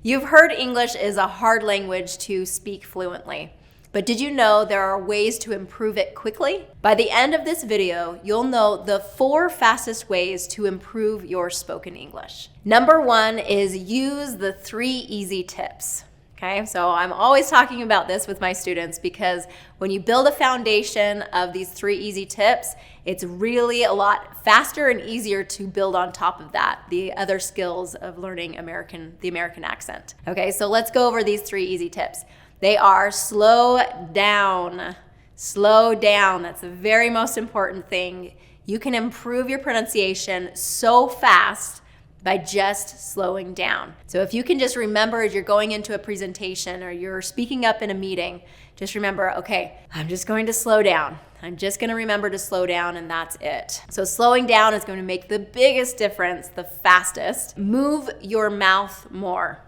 You've heard English is a hard language to speak fluently, but did you know there are ways to improve it quickly? By the end of this video, you'll know the 4 fastest ways to improve your spoken English. Number 1 is use the 3 easy tips. Okay, so I'm always talking about this with my students because when you build a foundation of these 3 easy tips, it's really a lot faster and easier to build on top of that, the other skills of learning the American accent. Okay, so let's go over these 3 easy tips. They are slow down. Slow down, that's the very most important thing. You can improve your pronunciation so fast by just slowing down. So if you can just remember as you're going into a presentation or you're speaking up in a meeting, just remember, okay, I'm just going to slow down. I'm just gonna remember to slow down and that's it. So slowing down is going to make the biggest difference, the fastest. Move your mouth more,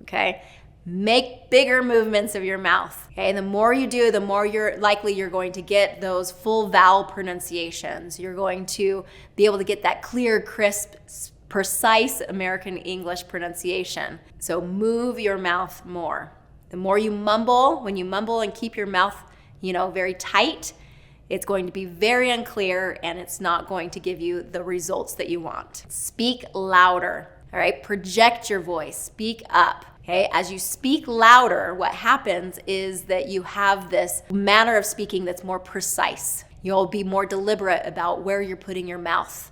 okay? Make bigger movements of your mouth, okay? The more you do, the more likely you're going to get those full vowel pronunciations. You're going to be able to get that clear, crisp, precise American English pronunciation. So move your mouth more. The more you mumble, when you mumble and keep your mouth, very tight, it's going to be very unclear and it's not going to give you the results that you want. Speak louder, all right? Project your voice, speak up. Okay, as you speak louder, what happens is that you have this manner of speaking that's more precise. You'll be more deliberate about where you're putting your mouth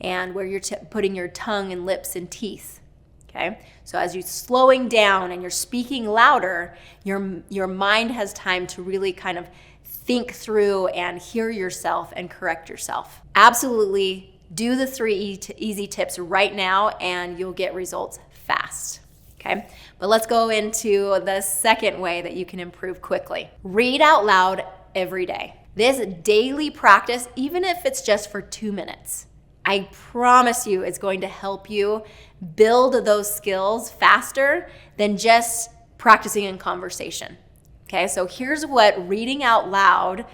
and where you're putting your tongue and lips and teeth, okay? So as you're slowing down and you're speaking louder, your mind has time to really kind of think through and hear yourself and correct yourself. Absolutely do the 3 easy tips right now and you'll get results fast, okay? But let's go into the second way that you can improve quickly. Read out loud every day. This daily practice, even if it's just for 2 minutes, I promise you it's going to help you build those skills faster than just practicing in conversation. Okay, so here's what reading out loud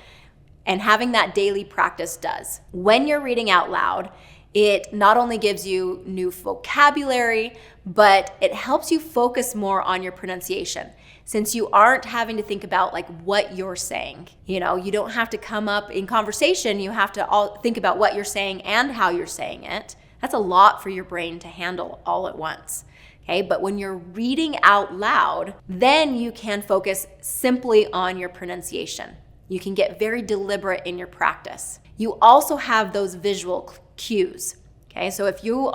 and having that daily practice does. When you're reading out loud, it not only gives you new vocabulary, but it helps you focus more on your pronunciation. Since you aren't having to think about what you're saying. You don't have to come up in conversation, you have to think about what you're saying and how you're saying it. That's a lot for your brain to handle all at once. Okay, but when you're reading out loud, then you can focus simply on your pronunciation. You can get very deliberate in your practice. You also have those visual cues. Okay, so if you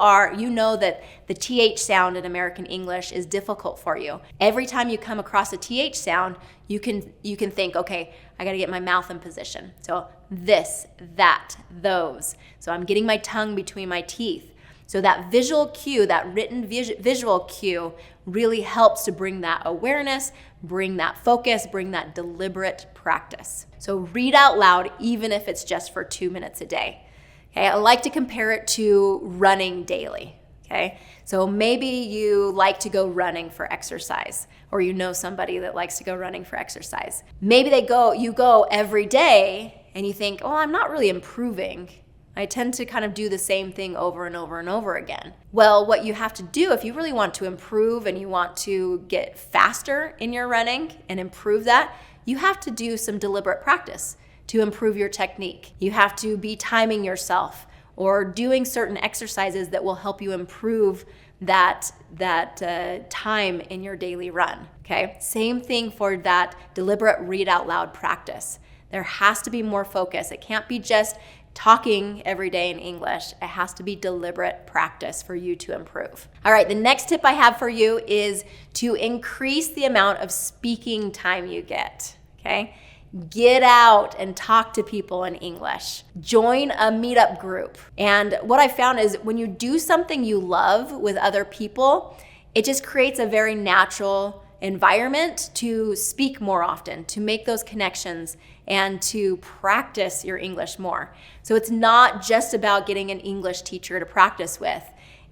know that the TH sound in American English is difficult for you. Every time you come across a TH sound, you can think, okay, I gotta get my mouth in position. So this, that, those. So I'm getting my tongue between my teeth. So that visual cue, that written visual cue really helps to bring that awareness, bring that focus, bring that deliberate practice. So read out loud, even if it's just for 2 minutes a day. Okay, I like to compare it to running daily, okay? So maybe you like to go running for exercise, or you know somebody that likes to go running for exercise. Maybe you go every day and you think, oh, I'm not really improving. I tend to kind of do the same thing over and over and over again. Well, what you have to do if you really want to improve and you want to get faster in your running and improve that, you have to do some deliberate practice to improve your technique. You have to be timing yourself or doing certain exercises that will help you improve that time in your daily run, okay? Same thing for that deliberate read out loud practice. There has to be more focus. It can't be just talking every day in English. It has to be deliberate practice for you to improve. All right, the next tip I have for you is to increase the amount of speaking time you get, okay? Get out and talk to people in English. Join a meetup group. And what I found is when you do something you love with other people, it just creates a very natural environment to speak more often, to make those connections and to practice your English more. So it's not just about getting an English teacher to practice with.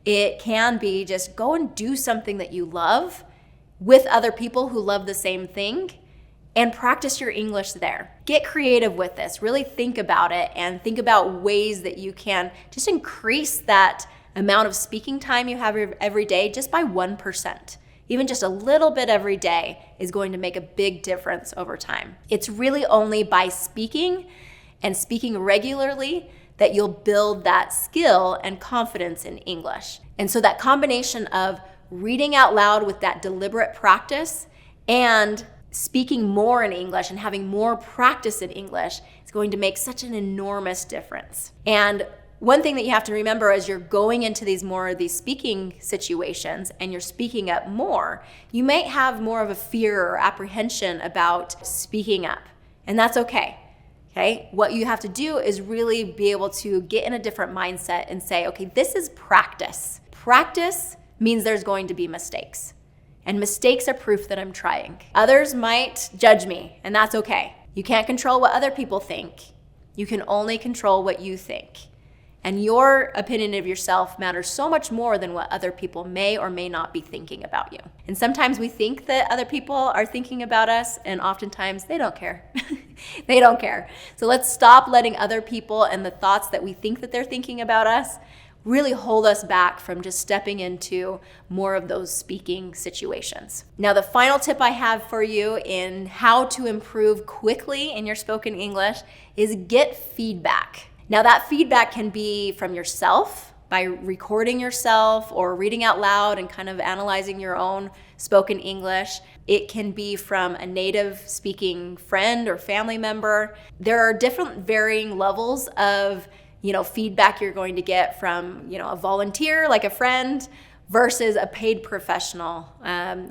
It can be just go and do something that you love with other people who love the same thing and practice your English there. Get creative with this. Really think about it and think about ways that you can just increase that amount of speaking time you have every day just by 1%. even just a little bit every day is going to make a big difference over time. It's really only by speaking and speaking regularly that you'll build that skill and confidence in English. And so that combination of reading out loud with that deliberate practice and speaking more in English and having more practice in English is going to make such an enormous difference. And one thing that you have to remember as you're going into these speaking situations and you're speaking up more, you might have more of a fear or apprehension about speaking up, and that's okay. Okay? What you have to do is really be able to get in a different mindset and say, okay, this is practice. Practice means there's going to be mistakes, and mistakes are proof that I'm trying. Others might judge me, and that's okay. You can't control what other people think. You can only control what you think. And your opinion of yourself matters so much more than what other people may or may not be thinking about you. And sometimes we think that other people are thinking about us, and oftentimes they don't care. They don't care. So let's stop letting other people and the thoughts that we think that they're thinking about us really hold us back from just stepping into more of those speaking situations. Now, the final tip I have for you in how to improve quickly in your spoken English is get feedback. Now, that feedback can be from yourself by recording yourself or reading out loud and kind of analyzing your own spoken English. It can be from a native speaking friend or family member. There are different varying levels of feedback you're going to get from a volunteer like a friend versus a paid professional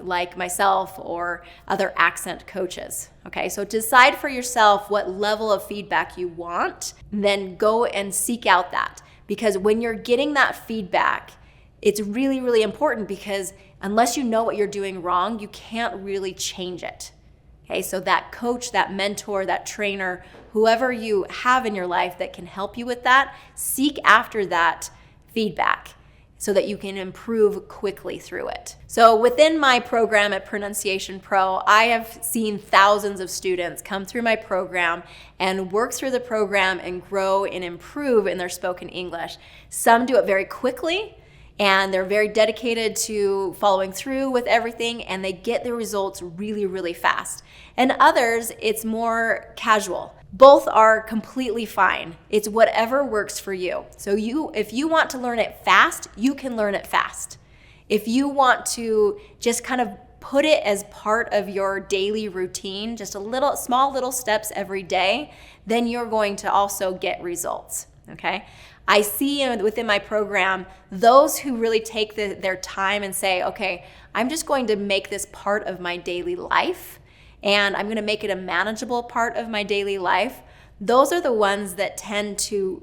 like myself or other accent coaches. Okay, so decide for yourself what level of feedback you want, then go and seek out that. Because when you're getting that feedback, it's really, really important, because unless you know what you're doing wrong, you can't really change it. Okay, so that coach, that mentor, that trainer, whoever you have in your life that can help you with that, seek after that feedback so that you can improve quickly through it. So within my program at Pronunciation Pro, I have seen thousands of students come through my program and work through the program and grow and improve in their spoken English. Some do it very quickly, and they're very dedicated to following through with everything, and they get the results really, really fast. And others, it's more casual. Both are completely fine. It's whatever works for you. So if you want to learn it fast, you can learn it fast. If you want to just kind of put it as part of your daily routine, just small little steps every day, then you're going to also get results, okay? I see within my program those who really take their time and say, okay, I'm just going to make this part of my daily life, and I'm going to make it a manageable part of my daily life. Those are the ones that tend to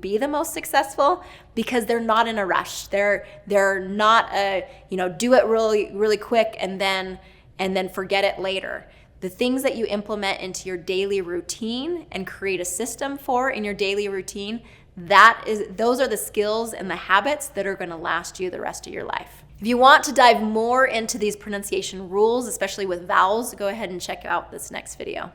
be the most successful, because they're not in a rush. They're not do it really, really quick and then forget it later. The things that you implement into your daily routine and create a system for in your daily routine, those are the skills and the habits that are going to last you the rest of your life. If you want to dive more into these pronunciation rules, especially with vowels, go ahead and check out this next video.